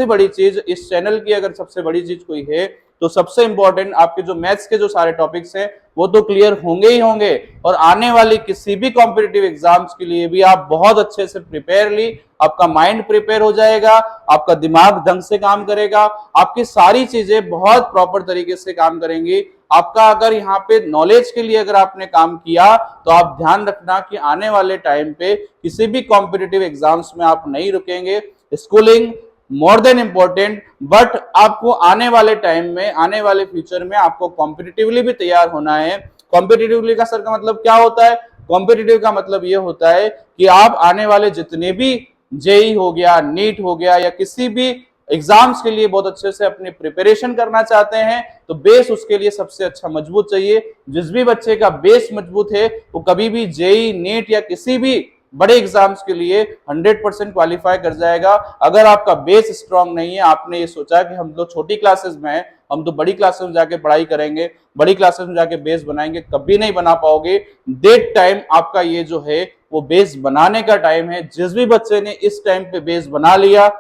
सबसे बड़ी चीज इस चैनल की अगर सबसे बड़ी चीज कोई है तो सबसे इंपॉर्टेंट आपके जो मैथ्स के जो सारे टॉपिक्स हैं वो तो क्लियर होंगे ही होंगे, और आने वाली किसी भी कॉम्पिटिटिव एग्जाम्स के लिए भी आप बहुत अच्छे से प्रिपेयर ली, आपका माइंड प्रिपेयर हो जाएगा, आपका दिमाग ढंग से काम करेगा, आपकी सारी चीजें बहुत प्रॉपर तरीके से काम करेंगी। आपका अगर यहाँ पे नॉलेज के लिए अगर आपने काम किया तो आप ध्यान रखना कि आने वाले टाइम पे किसी भी कॉम्पिटिटिव एग्जाम्स में आप नहीं रुकेंगे। Schooling more than important, but आपको आने वाले टाइम में, आने वाले फ्यूचर में आपको कॉम्पिटिटिवली भी तैयार होना है। कॉम्पिटिटिवली का सर का मतलब क्या होता है? कॉम्पिटिटिव का मतलब ये होता है कि आप आने वाले जितने भी जेई हो गया, नीट हो गया, या किसी भी एग्जाम्स के लिए बहुत अच्छे से अपनी प्रिपरेशन करना चाहते हैं तो बेस उसके लिए सबसे अच्छा मजबूत चाहिए। जिस भी बच्चे का बेस मजबूत है वो कभी भी जेई, नीट या किसी भी बड़े एग्जाम्स के लिए 100% क्वालिफाई कर जाएगा। अगर आपका बेस स्ट्रांग नहीं है, आपने ये सोचा कि हम तो छोटी क्लासेस में हैं, हम तो बड़ी क्लासेस में जाके पढ़ाई करेंगे, बड़ी क्लासेस में जाके बेस बनाएंगे, कभी नहीं बना पाओगे। दैट टाइम आपका ये जो है वो बेस बनाने का टाइम है। जिस भी बच्चे ने इस टाइम पे बेस बना लिया,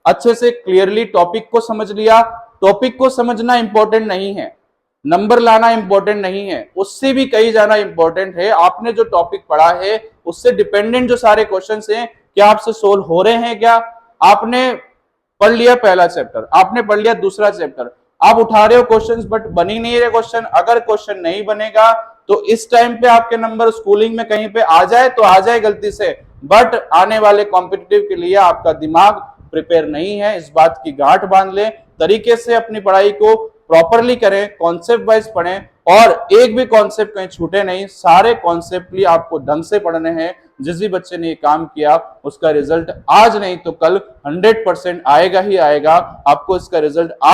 अच्छे से क्लियरली टॉपिक को समझ लिया, टॉपिक को समझना इंपॉर्टेंट नहीं है, नंबर लाना इंपॉर्टेंट नहीं है, उससे भी कहीं जाना इंपॉर्टेंट है। आपने जो टॉपिक पढ़ा है उससे डिपेंडेंट जो सारे क्वेश्चंस हैं क्या आपसे सोल्व हो रहे हैं? क्या आपने पढ़ लिया पहला चैप्टर, आपने पढ़ लिया दूसरा चैप्टर, आप उठा रहे हो क्वेश्चंस बट बन ही नहीं रहे क्वेश्चन। अगर क्वेश्चन नहीं बनेगा तो इस टाइम पे आपके नंबर स्कूलिंग में कहीं पे आ जाए तो आ जाए गलती से, बट आने वाले कॉम्पिटिटिव के लिए आपका दिमाग प्रिपेयर नहीं है। इस बात की गांठ बांध लें, तरीके से अपनी पढ़ाई को प्रॉपरली करें, कॉन्सेप्ट वाइज पढ़ें, और एक भी कॉन्सेप्ट कहीं छूटे नहीं, सारे कॉन्सेप्ट भी आपको ढंग से पढ़ने हैं। जिस भी बच्चे ने ये काम किया उसका रिजल्ट आज नहीं तो कल 100% आएगा ही आएगा। आपको इसका रिजल्ट